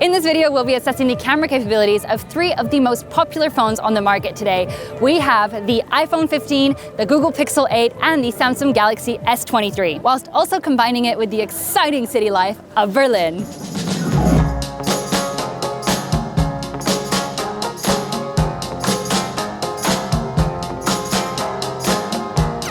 In this video, we'll be assessing the camera capabilities of three of the most popular phones on the market today. We have the iPhone 15, the Google Pixel 8, and the Samsung Galaxy S23, whilst also combining it with the exciting city life of Berlin.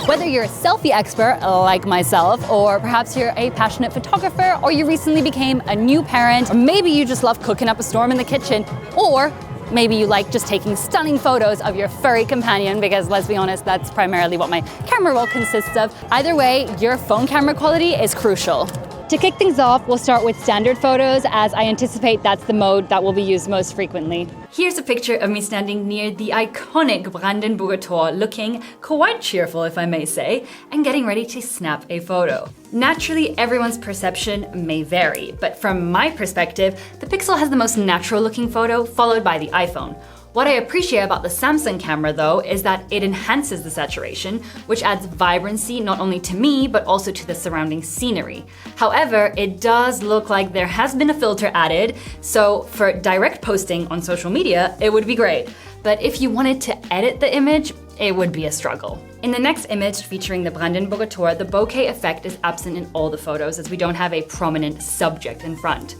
Whether you're a selfie expert like myself, or perhaps you're a passionate photographer, or you recently became a new parent, or maybe you just love cooking up a storm in the kitchen, or maybe you like just taking stunning photos of your furry companion, because let's be honest, that's primarily what my camera roll consists of. Either way, your phone camera quality is crucial. To kick things off, we'll start with standard photos, as I anticipate that's the mode that will be used most frequently. Here's a picture of me standing near the iconic Brandenburger Tor, looking quite cheerful, if I may say, and getting ready to snap a photo. Naturally, everyone's perception may vary, but from my perspective, the Pixel has the most natural-looking photo, followed by the iPhone. What I appreciate about the Samsung camera, though, is that it enhances the saturation, which adds vibrancy not only to me, but also to the surrounding scenery. However, it does look like there has been a filter added, so for direct posting on social media, it would be great. But if you wanted to edit the image, it would be a struggle. In the next image featuring the Brandenburger Tor, the bokeh effect is absent in all the photos, as we don't have a prominent subject in front.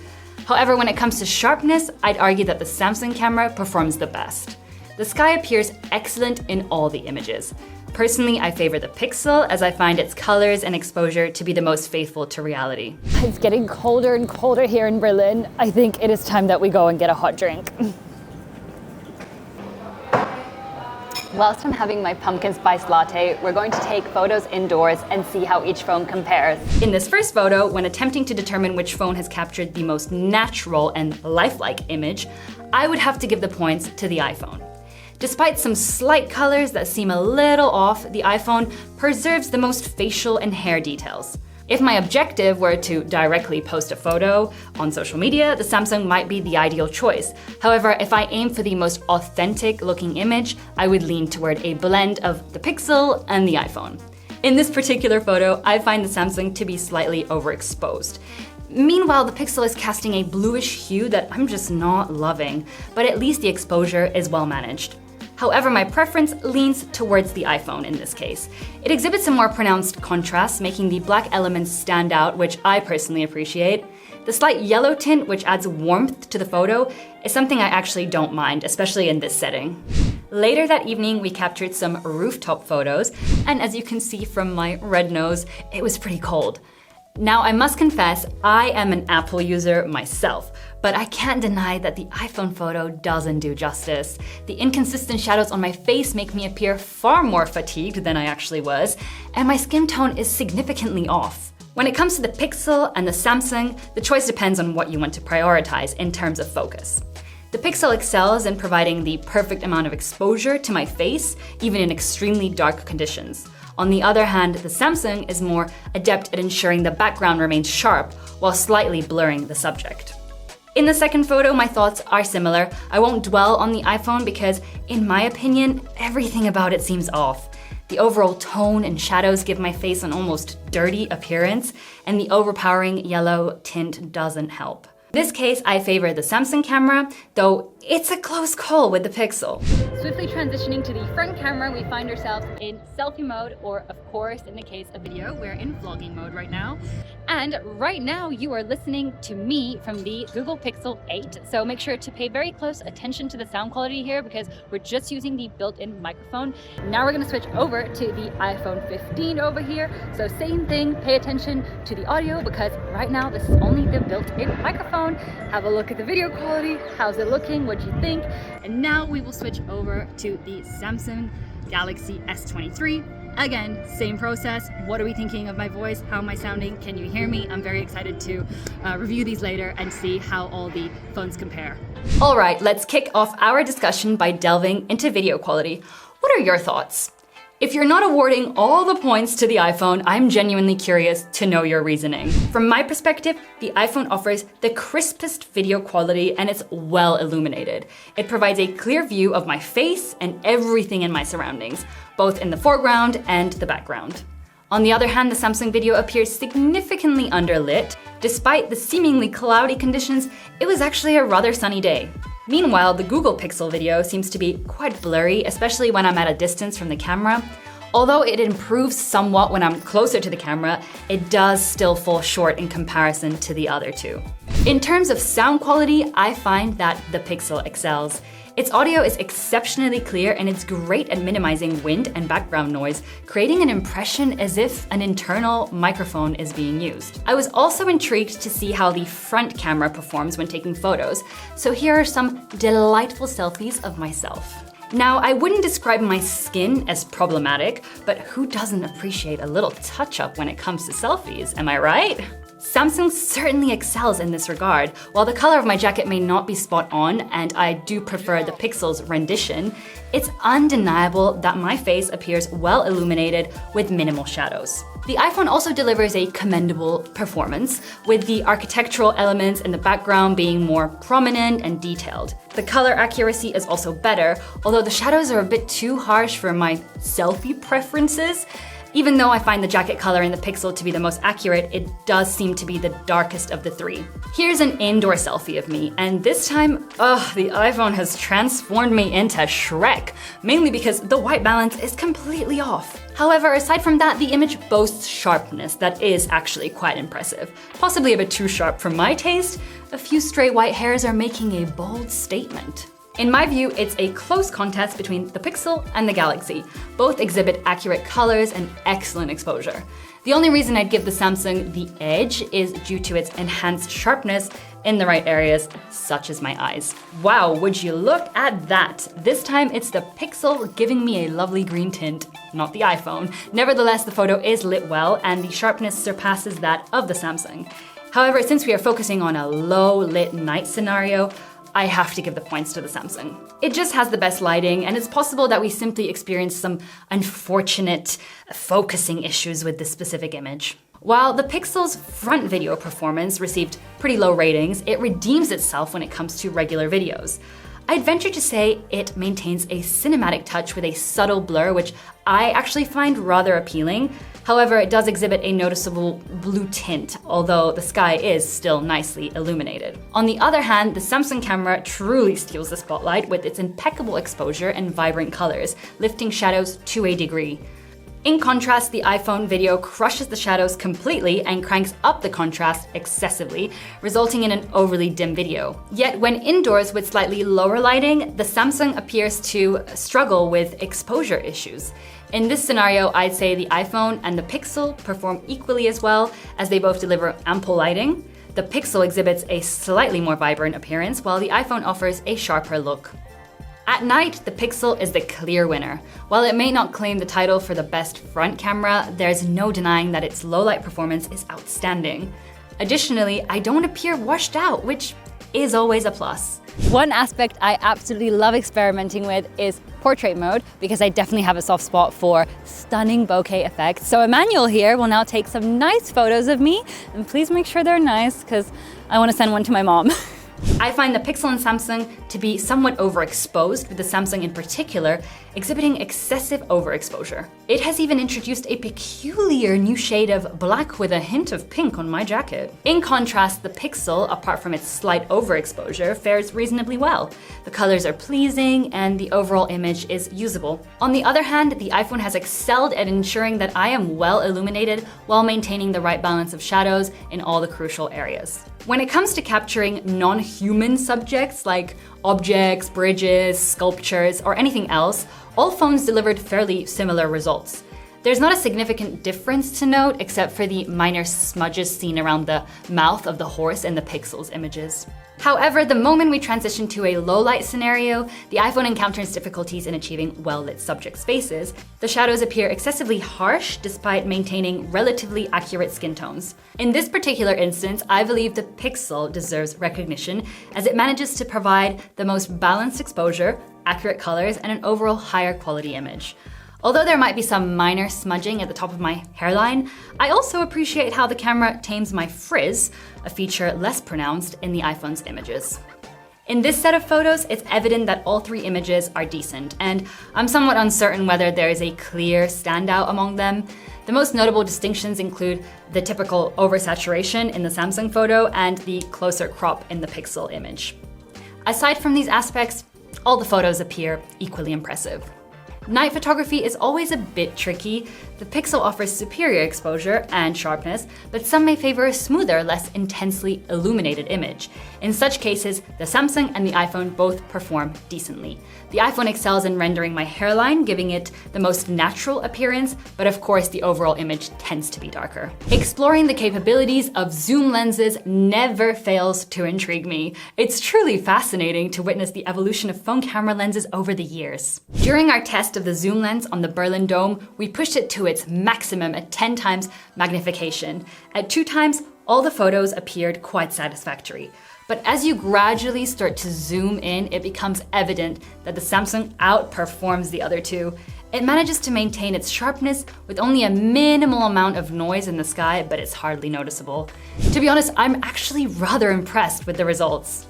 However, when it comes to sharpness, I'd argue that the Samsung camera performs the best. The sky appears excellent in all the images. Personally, I favor the Pixel, as I find its colors and exposure to be the most faithful to reality. It's getting colder and colder here in Berlin. I think it is time that we go and get a hot drink. Whilst I'm having my pumpkin spice latte, we're going to take photos indoors and see how each phone compares. In this first photo, when attempting to determine which phone has captured the most natural and lifelike image, I would have to give the points to the iPhone. Despite some slight colors that seem a little off, the iPhone preserves the most facial and hair details. If my objective were to directly post a photo on social media, the Samsung might be the ideal choice. However, if I aim for the most authentic looking image, I would lean toward a blend of the Pixel and the iPhone. In this particular photo, I find the Samsung to be slightly overexposed. Meanwhile, the Pixel is casting a bluish hue that I'm just not loving, but at least the exposure is well managed. However, my preference leans towards the iPhone in this case. It exhibits a more pronounced contrast, making the black elements stand out, which I personally appreciate. The slight yellow tint, which adds warmth to the photo, is something I actually don't mind, especially in this setting. Later that evening, we captured some rooftop photos, and as you can see from my red nose, it was pretty cold. Now, I must confess, I am an Apple user myself, but I can't deny that the iPhone photo doesn't do justice. The inconsistent shadows on my face make me appear far more fatigued than I actually was, and my skin tone is significantly off. When it comes to the Pixel and the Samsung, the choice depends on what you want to prioritize in terms of focus. The Pixel excels in providing the perfect amount of exposure to my face, even in extremely dark conditions. On the other hand, the Samsung is more adept at ensuring the background remains sharp while slightly blurring the subject. In the second photo, my thoughts are similar. I won't dwell on the iPhone because, in my opinion, everything about it seems off. The overall tone and shadows give my face an almost dirty appearance, and the overpowering yellow tint doesn't help. In this case, I favor the Samsung camera, though it's a close call with the Pixel. Swiftly transitioning to the front camera, we find ourselves in selfie mode, or of course, in the case of video, we're in vlogging mode right now. And right now, you are listening to me from the Google Pixel 8. So make sure to pay very close attention to the sound quality here, because we're just using the built-in microphone. Now we're gonna switch over to the iPhone 15 over here. So same thing, pay attention to the audio, because right now this is only the built-in microphone. Have a look at the video quality. How's it looking? What do you think? And now we will switch over to the Samsung Galaxy S23. Again, same process. What are we thinking of my voice? How am I sounding? Can you hear me? I'm very excited to review these later and see how all the phones compare. All right, let's kick off our discussion by delving into video quality. What are your thoughts? If you're not awarding all the points to the iPhone, I'm genuinely curious to know your reasoning. From my perspective, the iPhone offers the crispest video quality and it's well illuminated. It provides a clear view of my face and everything in my surroundings, both in the foreground and the background. On the other hand, the Samsung video appears significantly underlit. Despite the seemingly cloudy conditions, it was actually a rather sunny day. Meanwhile, the Google Pixel video seems to be quite blurry, especially when I'm at a distance from the camera. Although it improves somewhat when I'm closer to the camera, it does still fall short in comparison to the other two. In terms of sound quality, I find that the Pixel excels. Its audio is exceptionally clear and it's great at minimizing wind and background noise, creating an impression as if an internal microphone is being used. I was also intrigued to see how the front camera performs when taking photos, so here are some delightful selfies of myself. Now, I wouldn't describe my skin as problematic, but who doesn't appreciate a little touch-up when it comes to selfies, am I right? Samsung certainly excels in this regard. While the color of my jacket may not be spot on, and I do prefer the Pixel's rendition, it's undeniable that my face appears well illuminated with minimal shadows. The iPhone also delivers a commendable performance, with the architectural elements in the background being more prominent and detailed. The color accuracy is also better, although the shadows are a bit too harsh for my selfie preferences. Even though I find the jacket color in the Pixel to be the most accurate, it does seem to be the darkest of the three. Here's an indoor selfie of me, and this time, the iPhone has transformed me into Shrek, mainly because the white balance is completely off. However, aside from that, the image boasts sharpness that is actually quite impressive. Possibly a bit too sharp for my taste, a few stray white hairs are making a bold statement. In my view, it's a close contest between the Pixel and the Galaxy. Both exhibit accurate colors and excellent exposure. The only reason I'd give the Samsung the edge is due to its enhanced sharpness in the right areas, such as my eyes. Wow, would you look at that? This time it's the Pixel giving me a lovely green tint, not the iPhone. Nevertheless, the photo is lit well and the sharpness surpasses that of the Samsung. However, since we are focusing on a low lit night scenario, I have to give the points to the Samsung. It just has the best lighting, and it's possible that we simply experienced some unfortunate focusing issues with this specific image. While the Pixel's front video performance received pretty low ratings, it redeems itself when it comes to regular videos. I'd venture to say it maintains a cinematic touch with a subtle blur, which I actually find rather appealing. However, it does exhibit a noticeable blue tint, although the sky is still nicely illuminated. On the other hand, the Samsung camera truly steals the spotlight with its impeccable exposure and vibrant colors, lifting shadows to a degree. In contrast, the iPhone video crushes the shadows completely and cranks up the contrast excessively, resulting in an overly dim video. Yet when indoors with slightly lower lighting, the Samsung appears to struggle with exposure issues. In this scenario, I'd say the iPhone and the Pixel perform equally as well, as they both deliver ample lighting. The Pixel exhibits a slightly more vibrant appearance, while the iPhone offers a sharper look. At night, the Pixel is the clear winner. While it may not claim the title for the best front camera, there's no denying that its low-light performance is outstanding. Additionally, I don't appear washed out, which is always a plus. One aspect I absolutely love experimenting with is portrait mode, because I definitely have a soft spot for stunning bokeh effects. So Emmanuel here will now take some nice photos of me, and please make sure they're nice, because I want to send one to my mom. I find the Pixel and Samsung to be somewhat overexposed, with the Samsung in particular exhibiting excessive overexposure. It has even introduced a peculiar new shade of black with a hint of pink on my jacket. In contrast, the Pixel, apart from its slight overexposure, fares reasonably well. The colors are pleasing and the overall image is usable. On the other hand, the iPhone has excelled at ensuring that I am well illuminated while maintaining the right balance of shadows in all the crucial areas. When it comes to capturing non-human subjects like objects, bridges, sculptures, or anything else, all phones delivered fairly similar results. There's not a significant difference to note except for the minor smudges seen around the mouth of the horse in the Pixel's images. However, the moment we transition to a low-light scenario, the iPhone encounters difficulties in achieving well-lit subject spaces. The shadows appear excessively harsh despite maintaining relatively accurate skin tones. In this particular instance, I believe the Pixel deserves recognition as it manages to provide the most balanced exposure, accurate colors, and an overall higher quality image. Although there might be some minor smudging at the top of my hairline, I also appreciate how the camera tames my frizz, a feature less pronounced in the iPhone's images. In this set of photos, it's evident that all three images are decent, and I'm somewhat uncertain whether there is a clear standout among them. The most notable distinctions include the typical oversaturation in the Samsung photo and the closer crop in the Pixel image. Aside from these aspects, all the photos appear equally impressive. Night photography is always a bit tricky. The Pixel offers superior exposure and sharpness, but some may favor a smoother, less intensely illuminated image. In such cases, the Samsung and the iPhone both perform decently. The iPhone excels in rendering my hairline, giving it the most natural appearance, but of course the overall image tends to be darker. Exploring the capabilities of zoom lenses never fails to intrigue me. It's truly fascinating to witness the evolution of phone camera lenses over the years. During our test of the zoom lens on the Berlin Dome, we pushed it to its maximum at 10 times magnification. At 2 times, all the photos appeared quite satisfactory. But as you gradually start to zoom in, it becomes evident that the Samsung outperforms the other two. It manages to maintain its sharpness with only a minimal amount of noise in the sky, but it's hardly noticeable. To be honest, I'm actually rather impressed with the results.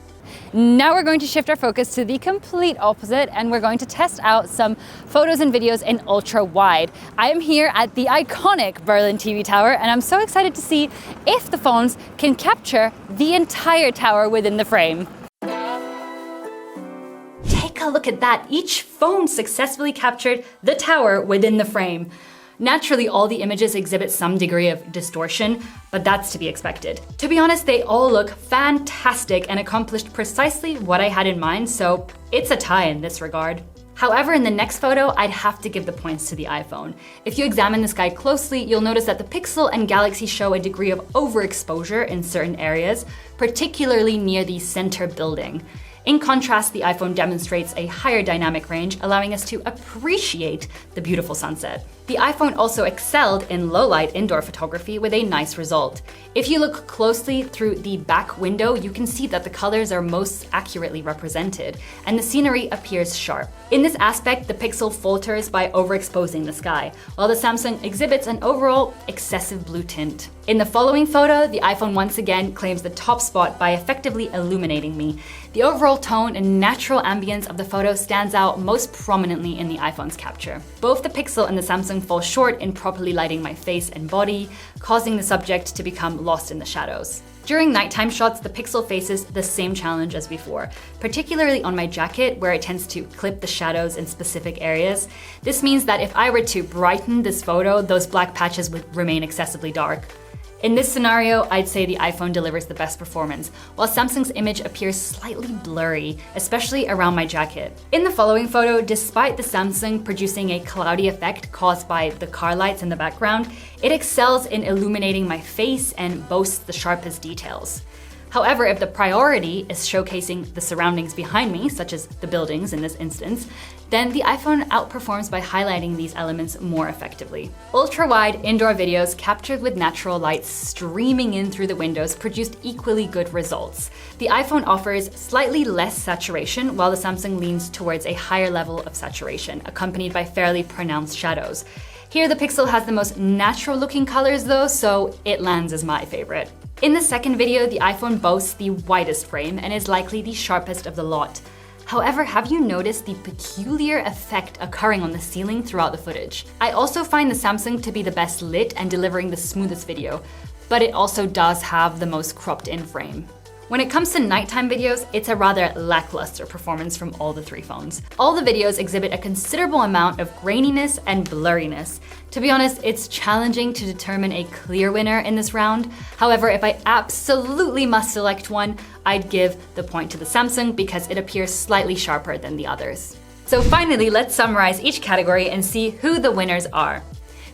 Now we're going to shift our focus to the complete opposite, and we're going to test out some photos and videos in ultra wide. I am here at the iconic Berlin TV Tower, and I'm so excited to see if the phones can capture the entire tower within the frame. Take a look at that. Each phone successfully captured the tower within the frame. Naturally, all the images exhibit some degree of distortion, but that's to be expected. To be honest, they all look fantastic and accomplished precisely what I had in mind, so it's a tie in this regard. However, in the next photo, I'd have to give the points to the iPhone. If you examine the sky closely, you'll notice that the Pixel and Galaxy show a degree of overexposure in certain areas, particularly near the center building. In contrast, the iPhone demonstrates a higher dynamic range, allowing us to appreciate the beautiful sunset. The iPhone also excelled in low-light indoor photography with a nice result. If you look closely through the back window, you can see that the colors are most accurately represented, and the scenery appears sharp. In this aspect, the Pixel falters by overexposing the sky, while the Samsung exhibits an overall excessive blue tint. In the following photo, the iPhone once again claims the top spot by effectively illuminating me. The overall tone and natural ambience of the photo stands out most prominently in the iPhone's capture. Both the Pixel and the Samsung fall short in properly lighting my face and body, causing the subject to become lost in the shadows. During nighttime shots, the Pixel faces the same challenge as before, particularly on my jacket where it tends to clip the shadows in specific areas. This means that if I were to brighten this photo, those black patches would remain excessively dark. In this scenario, I'd say the iPhone delivers the best performance, while Samsung's image appears slightly blurry, especially around my jacket. In the following photo, despite the Samsung producing a cloudy effect caused by the car lights in the background, it excels in illuminating my face and boasts the sharpest details. However, if the priority is showcasing the surroundings behind me, such as the buildings in this instance, then the iPhone outperforms by highlighting these elements more effectively. Ultra-wide indoor videos captured with natural light streaming in through the windows produced equally good results. The iPhone offers slightly less saturation, while the Samsung leans towards a higher level of saturation, accompanied by fairly pronounced shadows. Here, the Pixel has the most natural-looking colors though, so it lands as my favorite. In the second video, the iPhone boasts the widest frame and is likely the sharpest of the lot. However, have you noticed the peculiar effect occurring on the ceiling throughout the footage? I also find the Samsung to be the best lit and delivering the smoothest video, but it also does have the most cropped in frame. When it comes to nighttime videos, it's a rather lackluster performance from all the three phones. All the videos exhibit a considerable amount of graininess and blurriness. To be honest, it's challenging to determine a clear winner in this round. However, if I absolutely must select one, I'd give the point to the Samsung because it appears slightly sharper than the others. So finally, let's summarize each category and see who the winners are.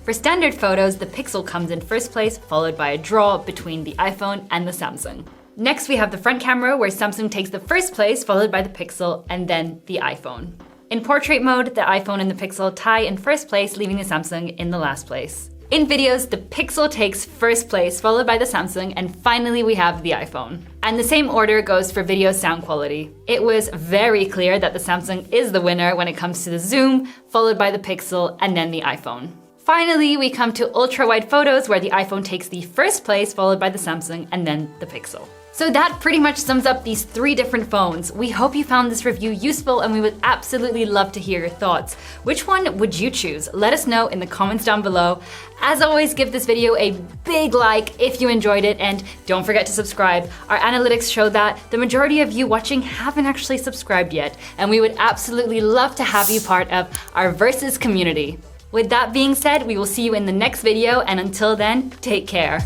For standard photos, the Pixel comes in first place, followed by a draw between the iPhone and the Samsung. Next, we have the front camera, where Samsung takes the first place, followed by the Pixel, and then the iPhone. In portrait mode, the iPhone and the Pixel tie in first place, leaving the Samsung in the last place. In videos, the Pixel takes first place, followed by the Samsung, and finally we have the iPhone. And the same order goes for video sound quality. It was very clear that the Samsung is the winner when it comes to the zoom, followed by the Pixel, and then the iPhone. Finally, we come to ultra-wide photos, where the iPhone takes the first place, followed by the Samsung, and then the Pixel. So that pretty much sums up these 3 different phones. We hope you found this review useful and we would absolutely love to hear your thoughts. Which one would you choose? Let us know in the comments down below. As always, give this video a big like if you enjoyed it and don't forget to subscribe. Our analytics show that the majority of you watching haven't actually subscribed yet, and we would absolutely love to have you part of our Versus community. With that being said, we will see you in the next video, and until then, take care.